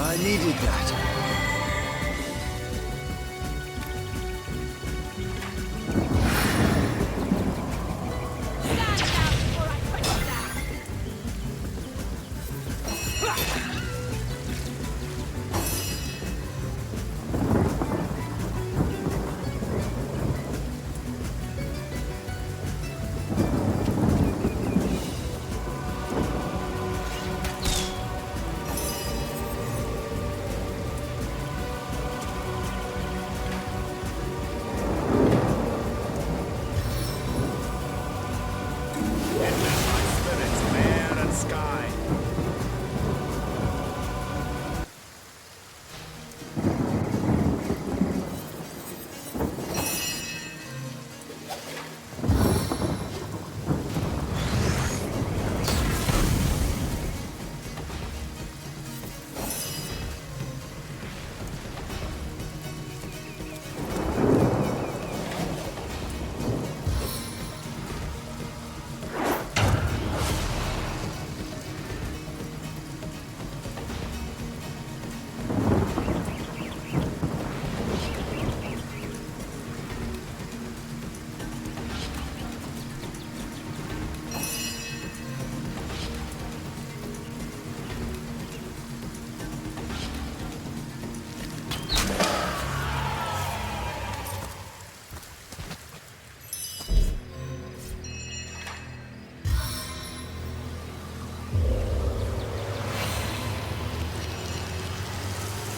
I needed that.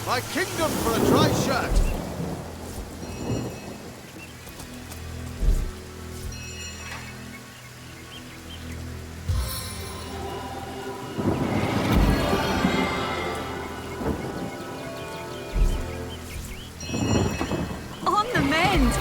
My kingdom for a dry shirt! On the mend!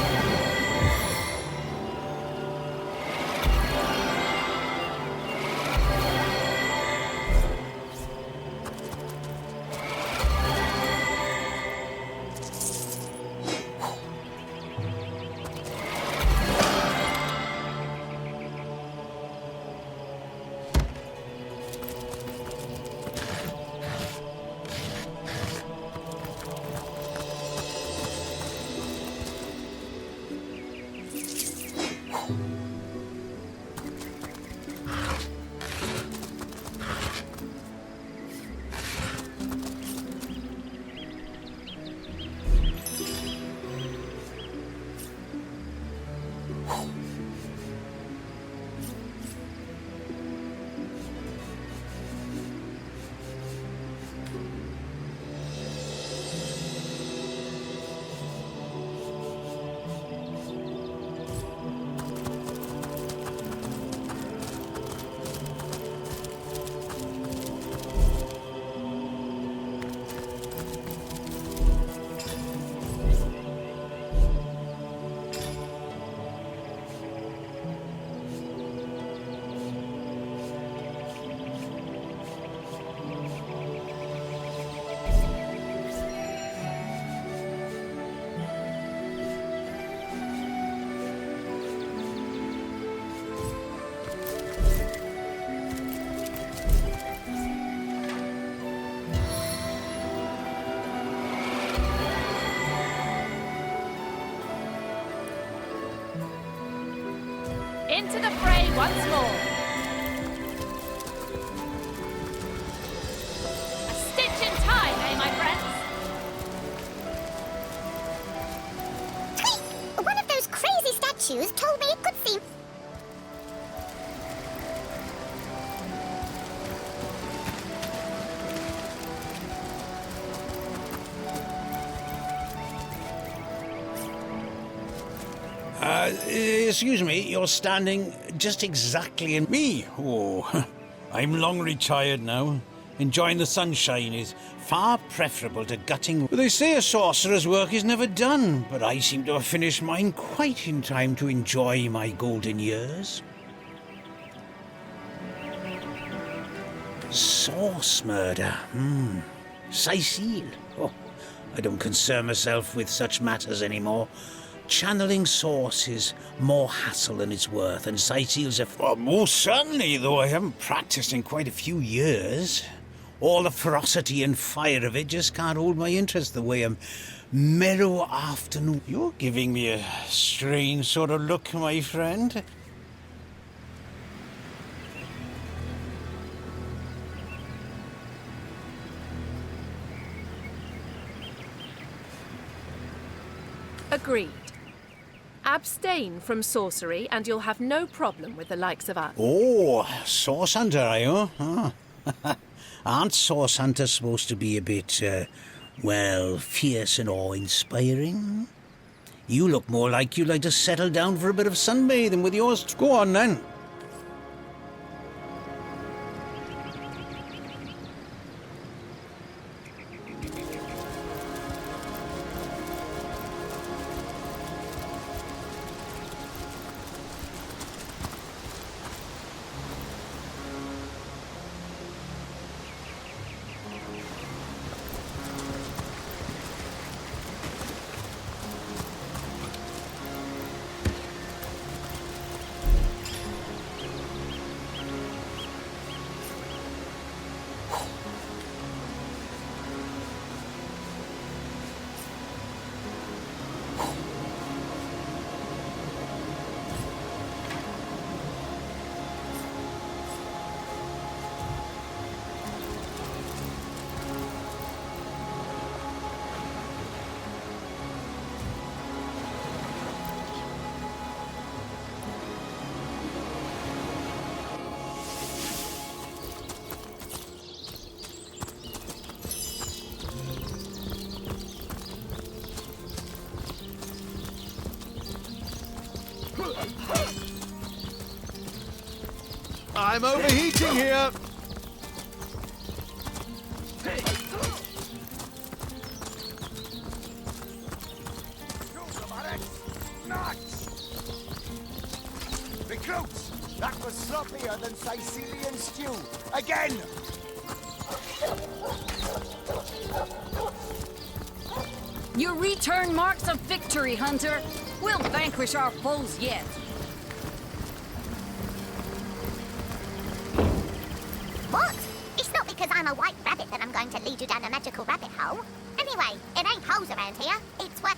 Into the fray once more. A stitch in time, eh, my friends? Tweak! One of those crazy statues told me it could seem... Excuse me, you're standing just exactly in... Me? Oh, I'm long retired now. Enjoying the sunshine is far preferable to gutting... They say a sorcerer's work is never done, but I seem to have finished mine quite in time to enjoy my golden years. Source murder, Cecile. Oh, I don't concern myself with such matters anymore. Channeling source is more hassle than it's worth, and Cecile's a... Well, most certainly, though I haven't practiced in quite a few years. All the ferocity and fire of it just can't hold my interest the way a mellow afternoon. You're giving me a strange sort of look, my friend. Agreed. Abstain from sorcery and you'll have no problem with the likes of us. Oh, Source Hunter, are you? Oh. Aren't Source Hunters supposed to be a bit, well, fierce and awe-inspiring? You look more like you'd like to settle down for a bit of sunbathing with yours. Go on, then. I'm overheating here. Recruits, that was sloppier than Sicilian stew. Again! Your return marks of victory, Hunter. We'll vanquish our foes yet. What? It's not because I'm a white rabbit that I'm going to lead you down a magical rabbit hole. Anyway, it ain't holes around here. It's what...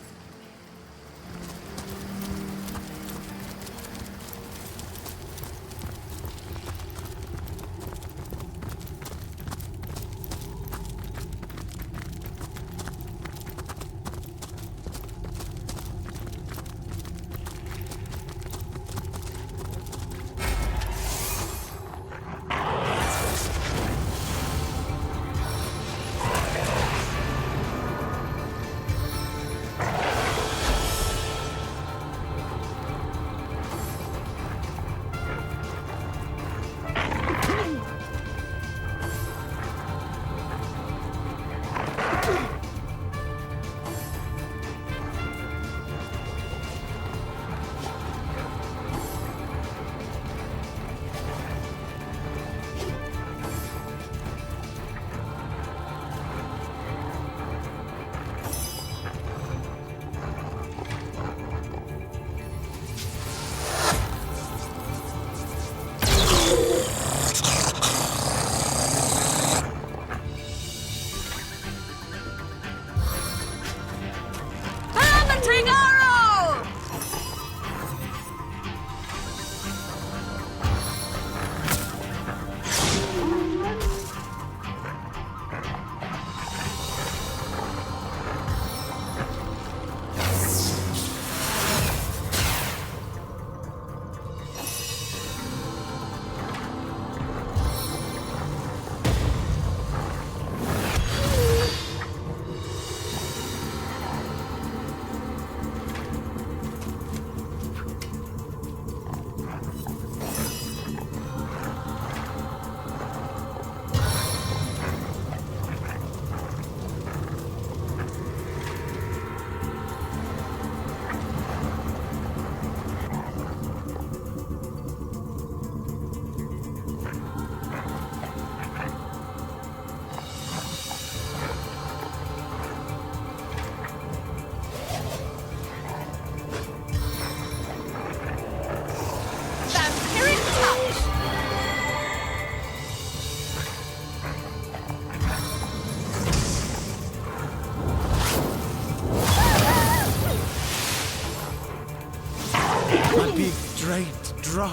drop.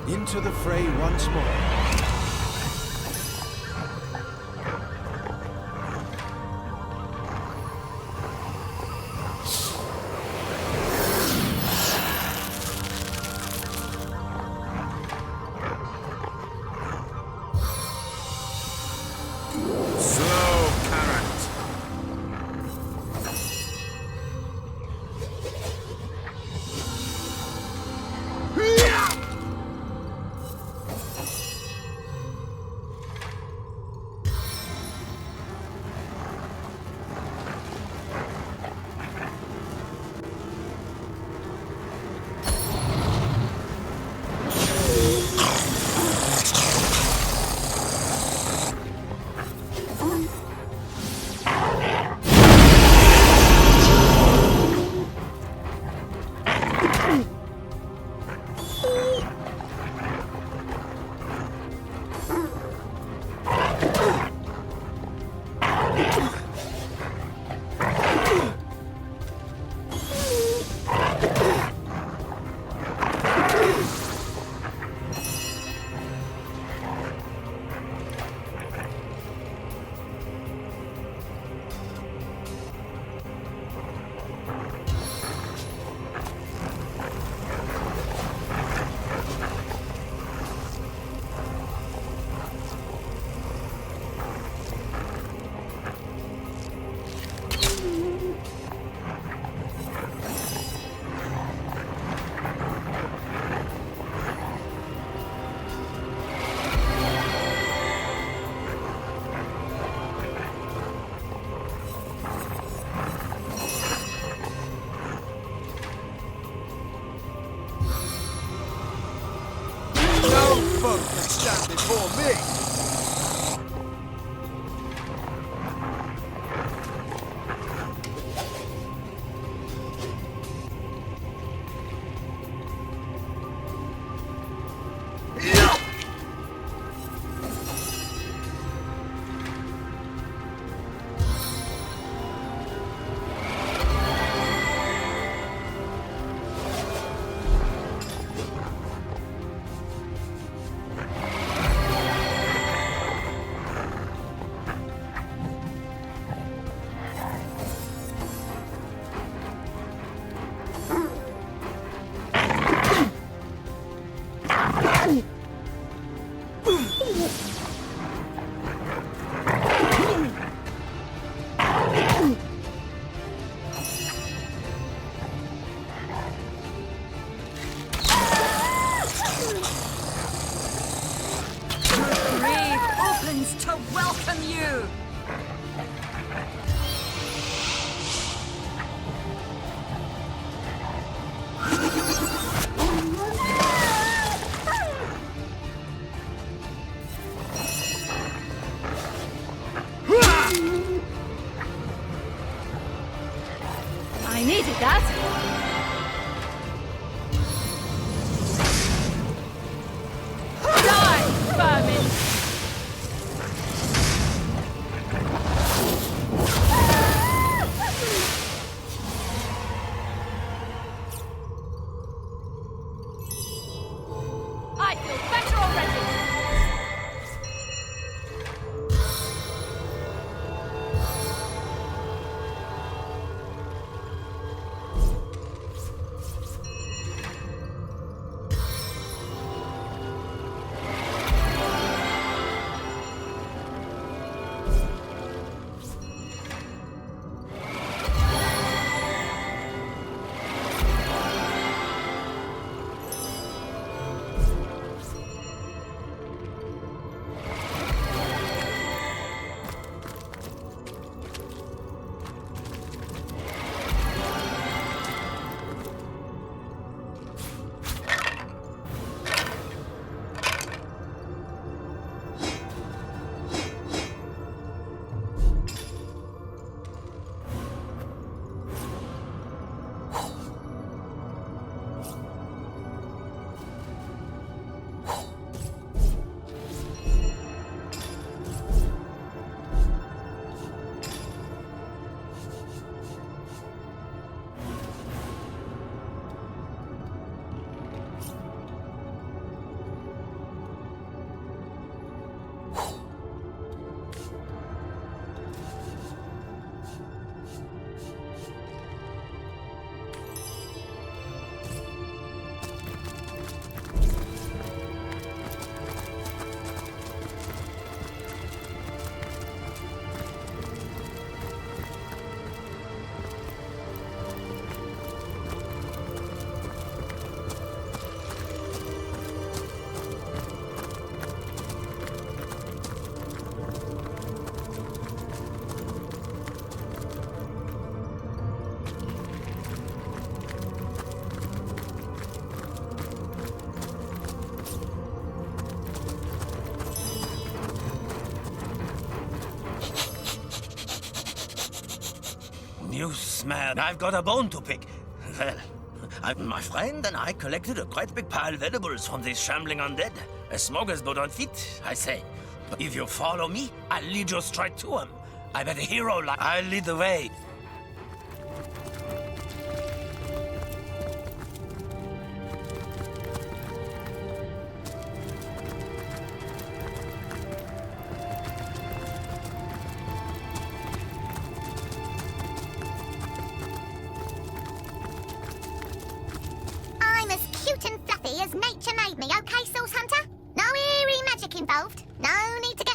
Into the fray once more. Slow current. Folk can stand before me. To welcome you! I needed that. Die, vermin! You smell. I've got a bone to pick. Well, my friend and I collected a quite big pile of edibles from these shambling undead. A smoker's but unfit, I say. But if you follow me, I'll lead you straight to him. I bet a hero like I'll lead the way. I'm as cute and fluffy as nature made me, okay, Source Hunter? No eerie magic involved. No need to get...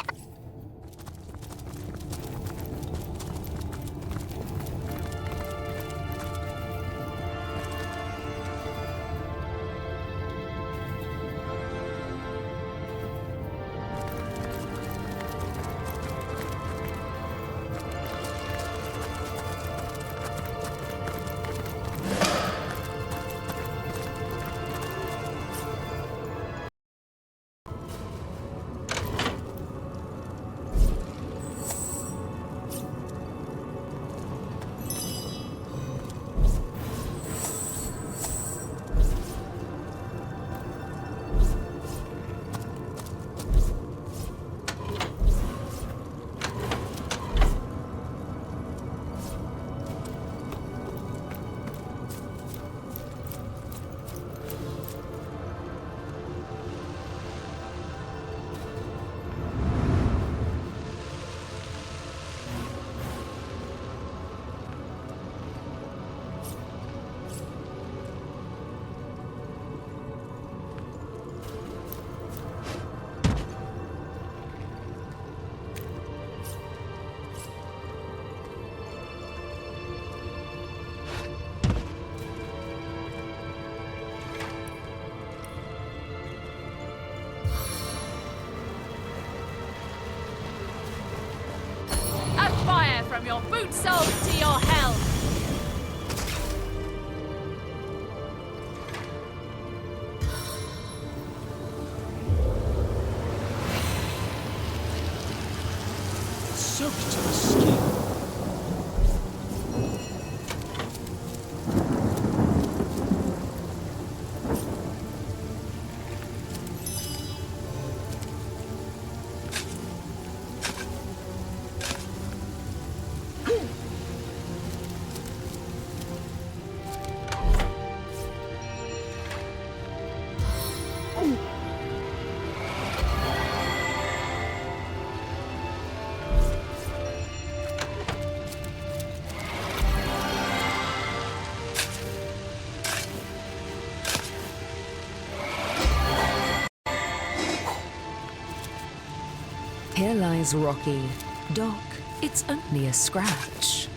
From your boot soles to your hell. Soaked to the skin. Here lies Rocky. Doc, it's only a scratch.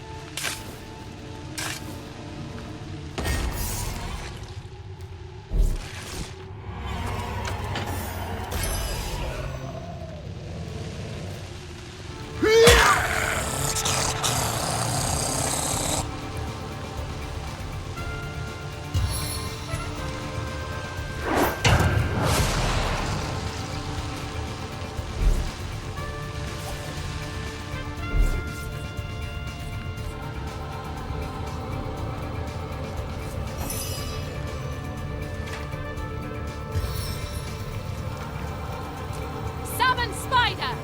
Summon Spider!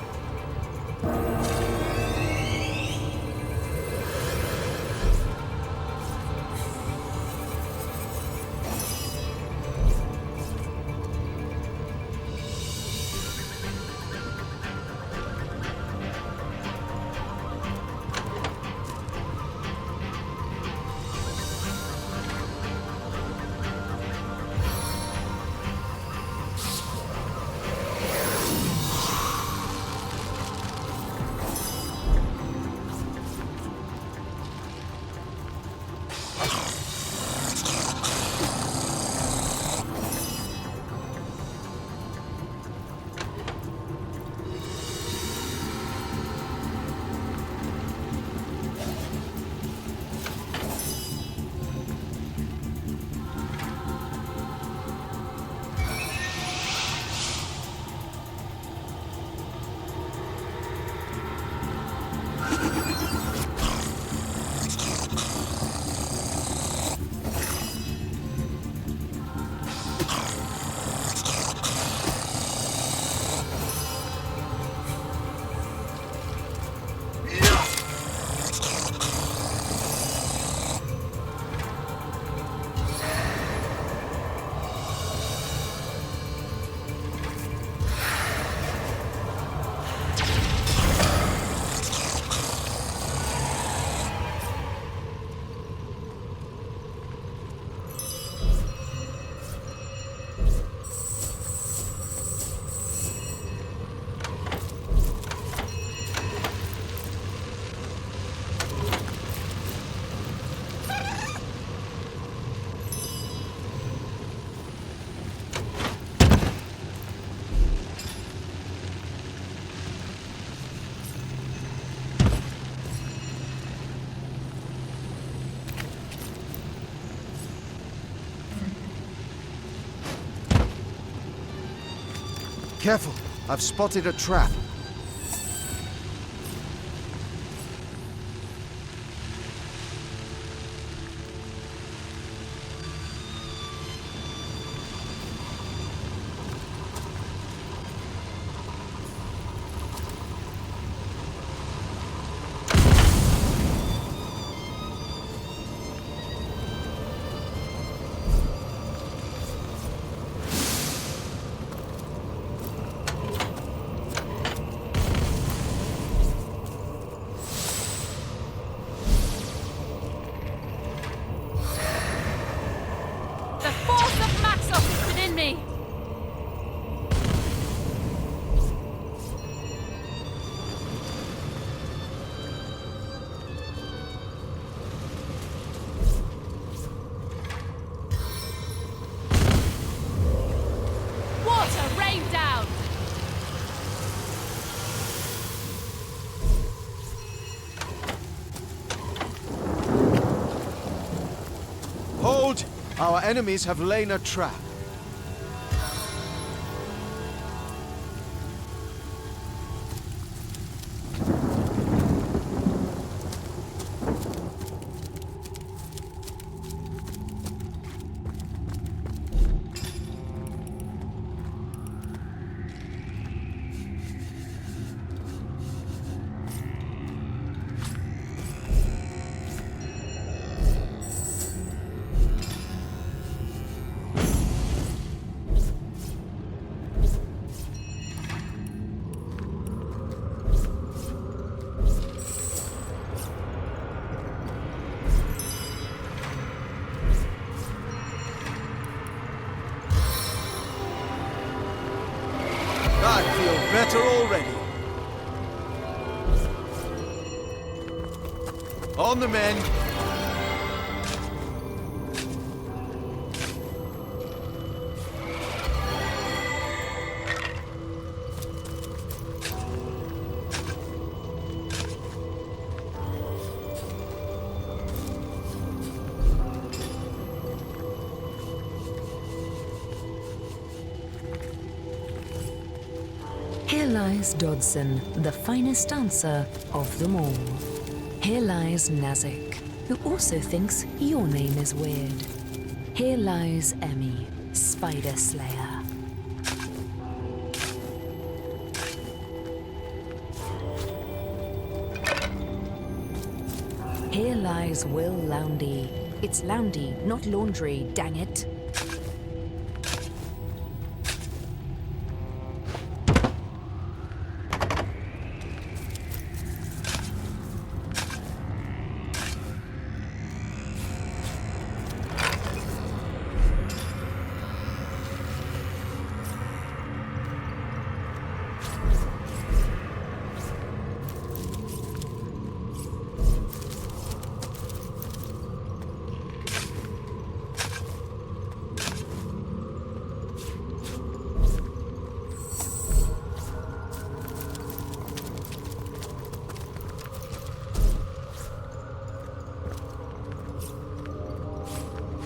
Careful, I've spotted a trap. Hold! Our enemies have laid a trap. I feel better already. On the men. Here lies Dodson, the finest dancer of them all. Here lies Nazik, who also thinks your name is weird. Here lies Emmy, Spider Slayer. Here lies Will Loundy. It's Loundy, not laundry, dang it.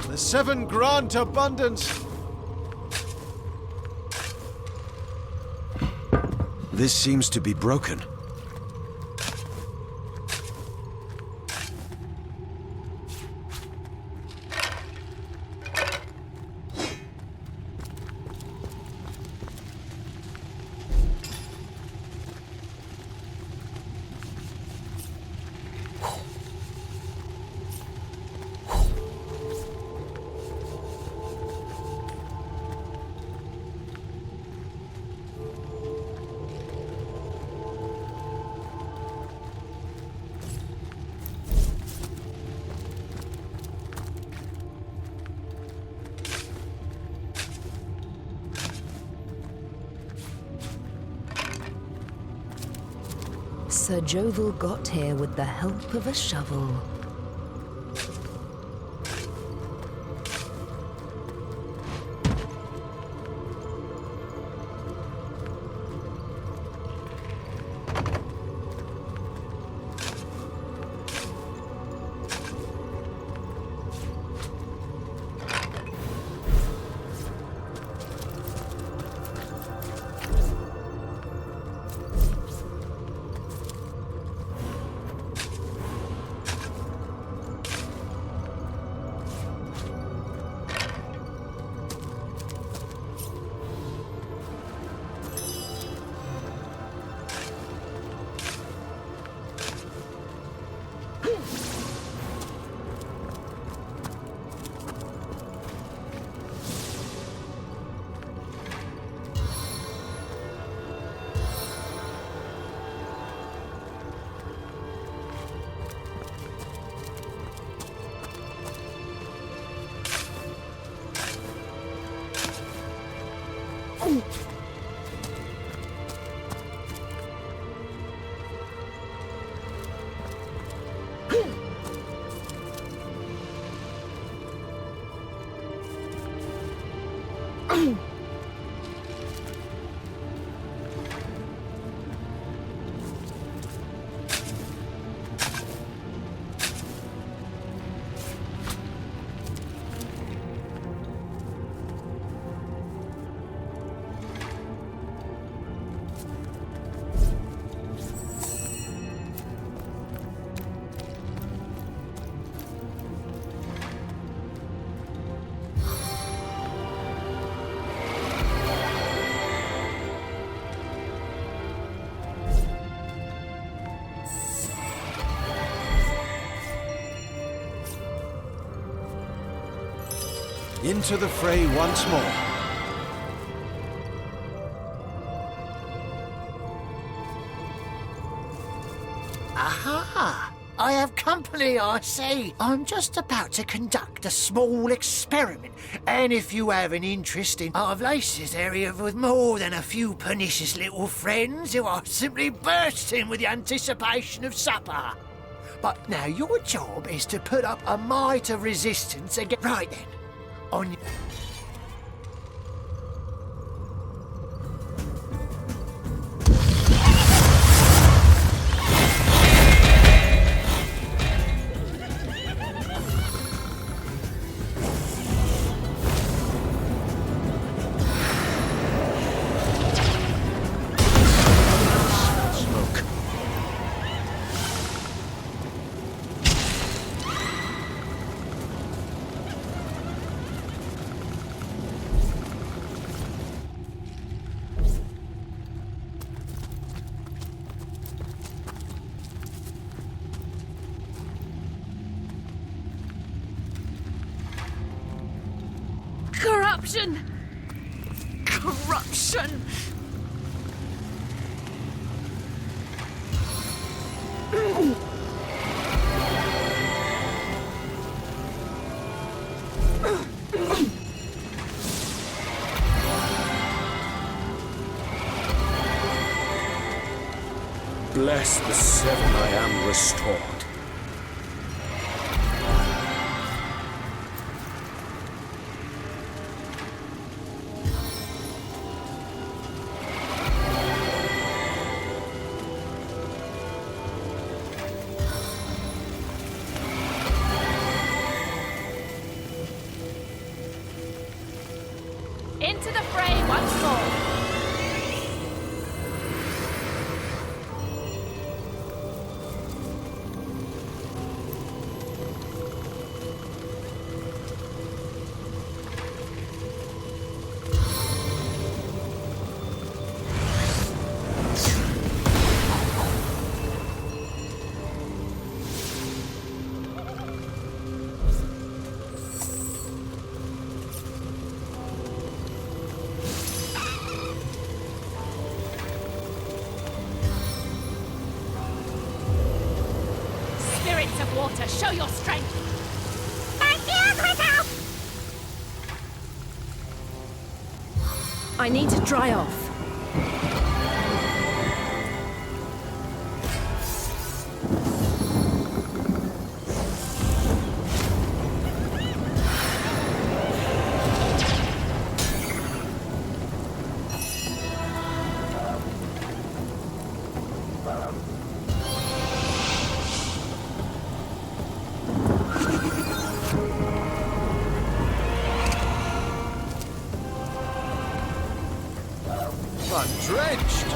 The seven grant abundance. This seems to be broken. Sir Jovel got here with the help of a shovel. Into the fray once more. Aha! I have company, I see. I'm just about to conduct a small experiment, and if you have an interest in I've laced this area with more than a few pernicious little friends who are simply bursting with the anticipation of supper. But now your job is to put up a might of resistance against... Right then, on your... Corruption! Corruption! Bless the seven, I am restored. Into the fray once more. Spirits of water, show your strength! I need to dry off. I'm drenched.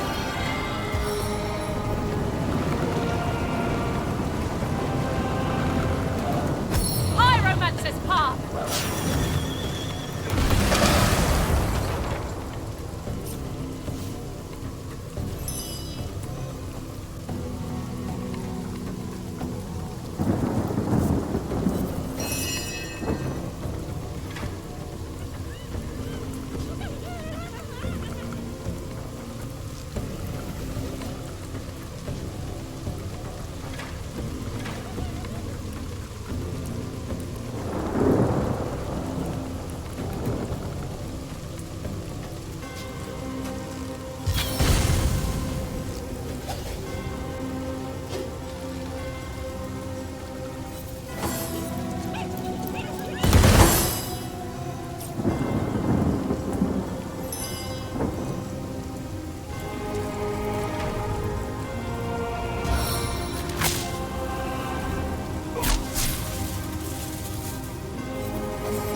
Pyromancer's path!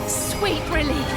Sweet relief.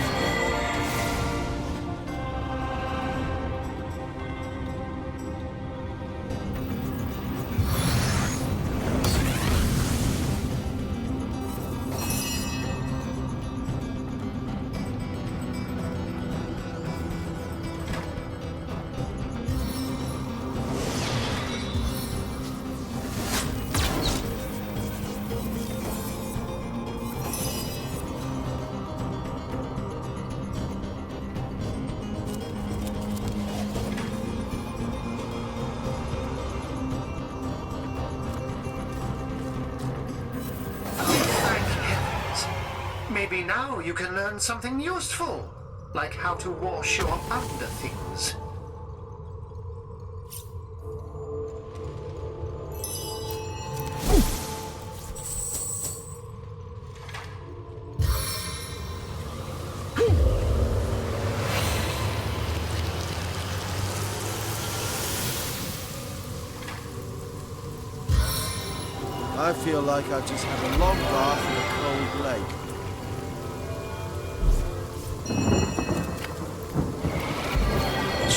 Maybe now you can learn something useful, like how to wash your underthings. I feel like I've just had a long bath in a cold lake.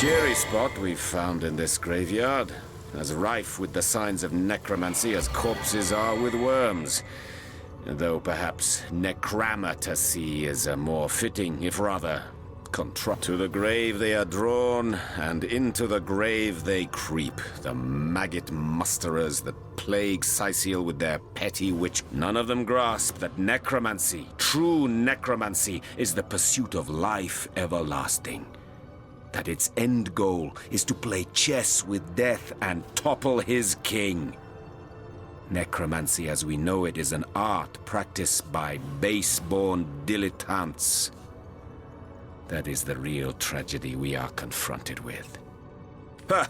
Cheery spot we've found in this graveyard, as rife with the signs of necromancy as corpses are with worms. Though perhaps necramatacy is a more fitting, if rather to the grave they are drawn, and into the grave they creep, the maggot musterers that plague Sicil with their petty witch. None of them grasp that necromancy, true necromancy, is the pursuit of life everlasting. That its end goal is to play chess with death and topple his king. Necromancy as we know it is an art practiced by base-born dilettantes. That is the real tragedy we are confronted with. Ha!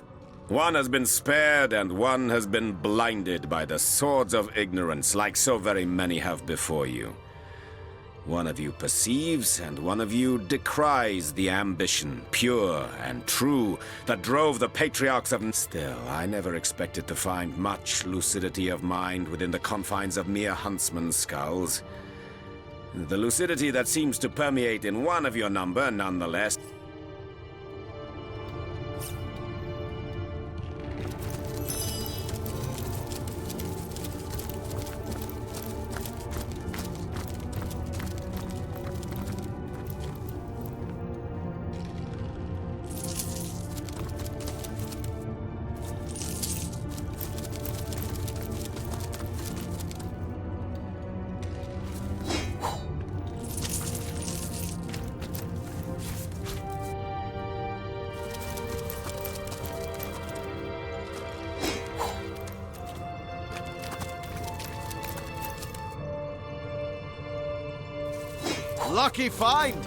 One has been spared and one has been blinded by the swords of ignorance, like so very many have before you. One of you perceives and one of you decries the ambition, pure and true, that drove the patriarchs of... Still, I never expected to find much lucidity of mind within the confines of mere huntsmen's skulls. The lucidity that seems to permeate in one of your number, nonetheless. Lucky find!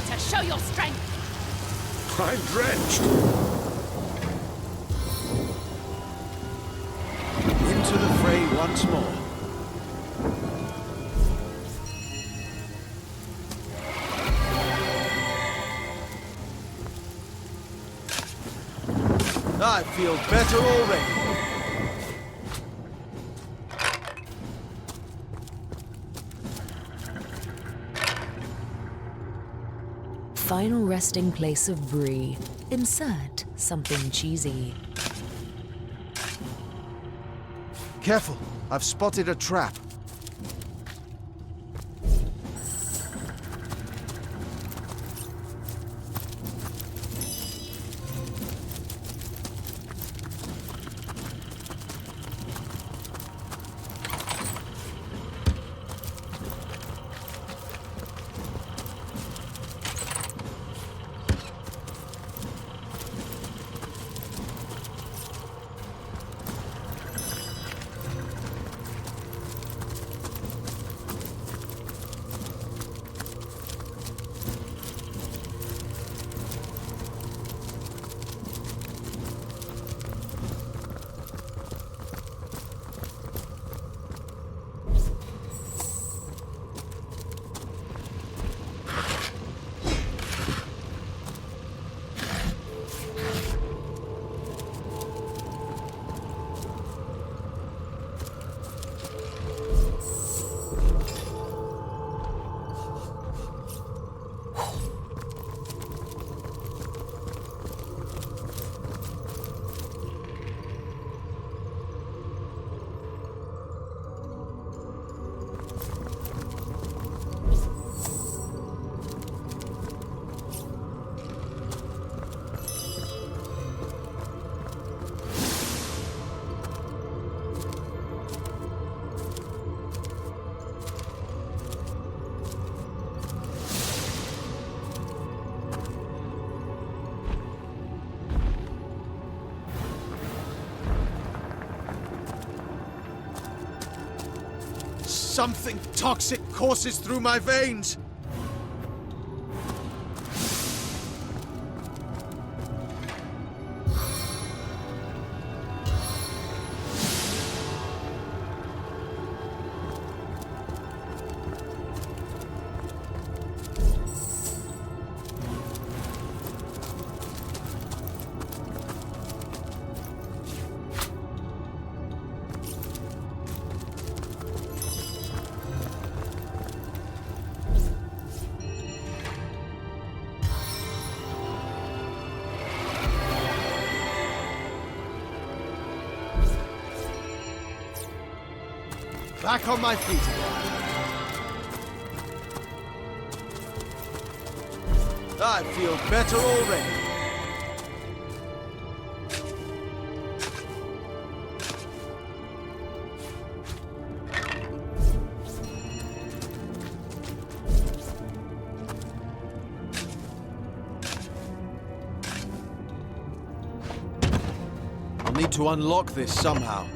water, show your strength! I'm drenched. Into the fray once more. I feel better already. Final resting place of Bree. Insert something cheesy. Careful, I've spotted a trap. Something toxic courses through my veins. Back on my feet again. I feel better already. I'll need to unlock this somehow.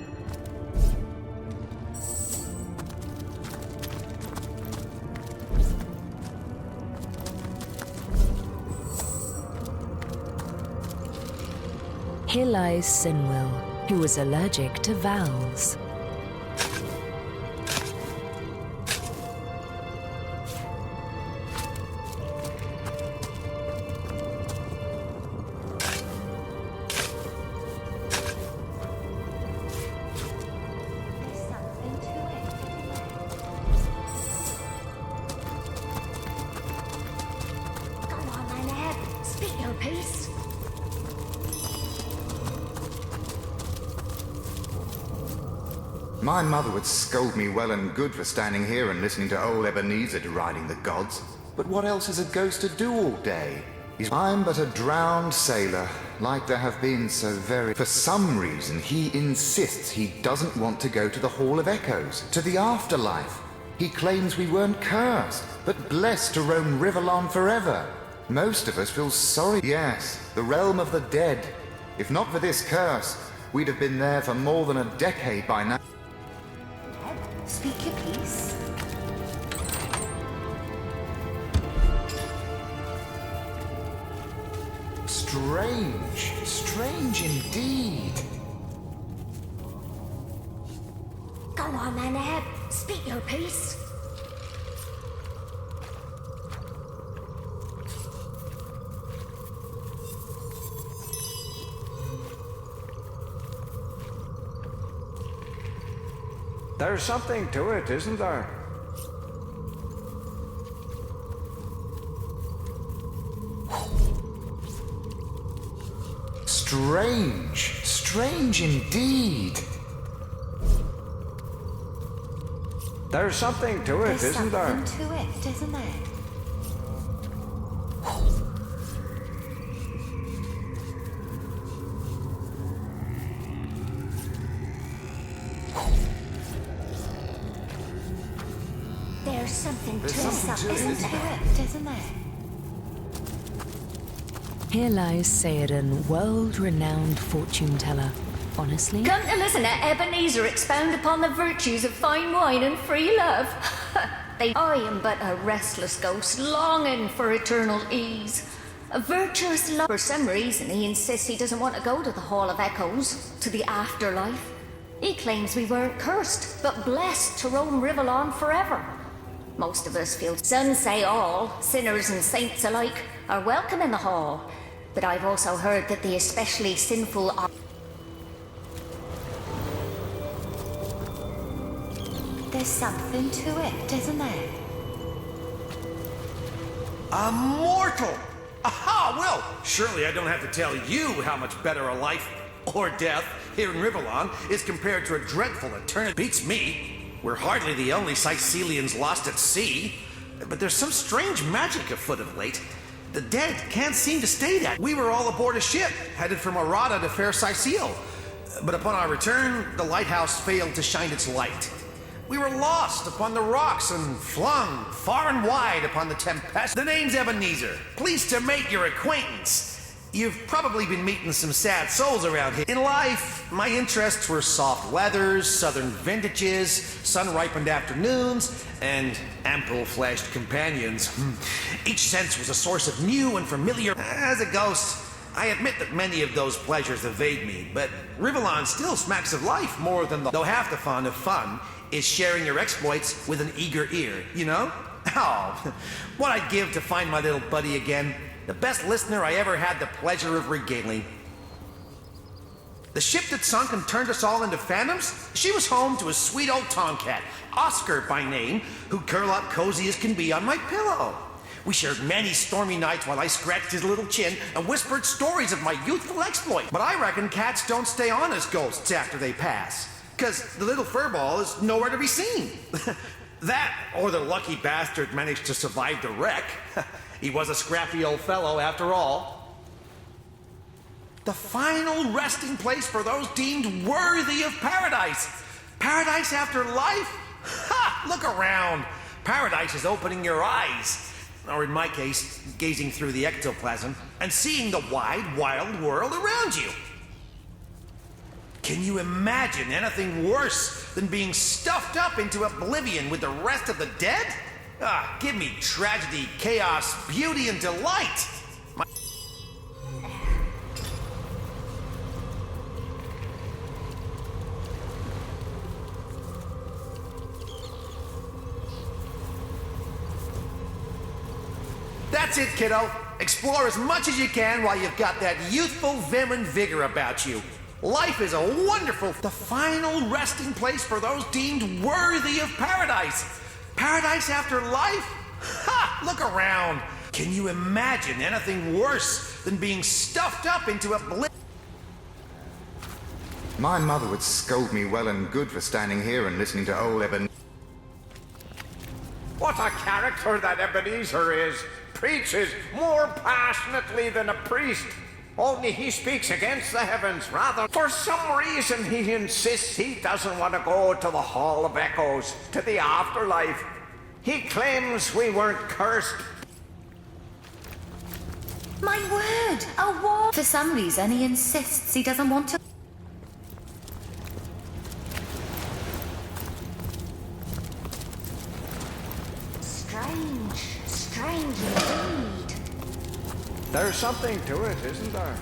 Here lies Sinwil, who was allergic to vowels. Go on, my lad. Speak your piece. My mother would scold me well and good for standing here and listening to old Ebenezer deriding the gods. But what else is a ghost to do all day? I'm but a drowned sailor, like there have been so very... For some reason, he insists he doesn't want to go to the Hall of Echoes, to the afterlife. He claims we weren't cursed, but blessed to roam Riverlawn forever. Most of us feel sorry. Yes, the realm of the dead. If not for this curse, we'd have been there for more than a decade by now. Speak your piece. Strange. Strange indeed. Go on then, Eb. Speak your piece. There's something to it, isn't there? Strange. Strange indeed. There's something to it, isn't there? There's something to it, isn't there? There's something to Isn't there? Here lies Saoden, world-renowned fortune teller. Honestly, Come to listen to Ebenezer expound upon the virtues of fine wine and free love. I am but a restless ghost longing for eternal ease. A virtuous love. For some reason, he insists he doesn't want to go to the Hall of Echoes, to the afterlife. He claims we weren't cursed, but blessed to roam Rivellon forever. Most of us feel some say all, sinners and saints alike, are welcome in the hall. But I've also heard that the especially sinful are... there's something to it, isn't there? A mortal! Aha! Well, surely I don't have to tell you how much better a life or death here in Rivellon is compared to a dreadful eternity. Beats me. We're hardly the only Sicilians lost at sea. But there's some strange magic afoot of late. The dead can't seem to stay that. We were all aboard a ship, headed from Arata to fair Sicile. But upon our return, the lighthouse failed to shine its light. We were lost upon the rocks and flung far and wide upon the tempest. The name's Ebenezer. Pleased to make your acquaintance. You've probably been meeting some sad souls around here. In life, my interests were soft leathers, southern vintages, sun-ripened afternoons, and ample-fleshed companions. Each sense was a source of new and familiar. As a ghost, I admit that many of those pleasures evade me, but Rivellon still smacks of life more than though half the fun of fun is sharing your exploits with an eager ear, you know? Oh, what I'd give to find my little buddy again. The best listener I ever had the pleasure of regaling. The ship that sunk and turned us all into phantoms, she was home to a sweet old tomcat, Oscar by name, who'd curl up cozy as can be on my pillow. We shared many stormy nights while I scratched his little chin and whispered stories of my youthful exploit. But I reckon cats don't stay on as ghosts after they pass, 'cause the little furball is nowhere to be seen. That, or the lucky bastard managed to survive the wreck. He was a scrappy old fellow after all. The final resting place for those deemed worthy of paradise. Paradise after life? Ha! Look around. Paradise is opening your eyes. Or in my case, gazing through the ectoplasm and seeing the wide, wild world around you. Can you imagine anything worse than being stuffed up into oblivion with the rest of the dead? Ah, give me tragedy, chaos, beauty, and delight! That's it, kiddo. Explore as much as you can while you've got that youthful vim and vigor about you. Life is a wonderful... The final resting place for those deemed worthy of paradise. Paradise after life? Ha! Look around. Can you imagine anything worse than being stuffed up into oblivion? My mother would scold me well and good for standing here and listening to old Ebenezer. What a character that Ebenezer is! Preaches more passionately than a priest. Only he speaks against the heavens, rather. For some reason he insists he doesn't want to go to the Hall of Echoes, to the afterlife. He claims we weren't cursed. My word! A war! For some reason he insists he doesn't want to... Strange indeed. There's something to it, isn't there?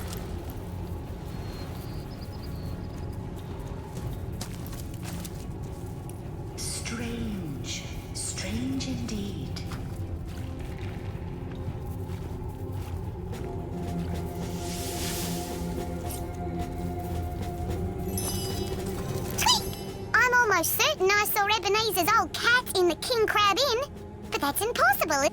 Strange. Strange indeed. I'm almost certain I saw Ebenezer's old cat in the King Crab Inn, but that's impossible.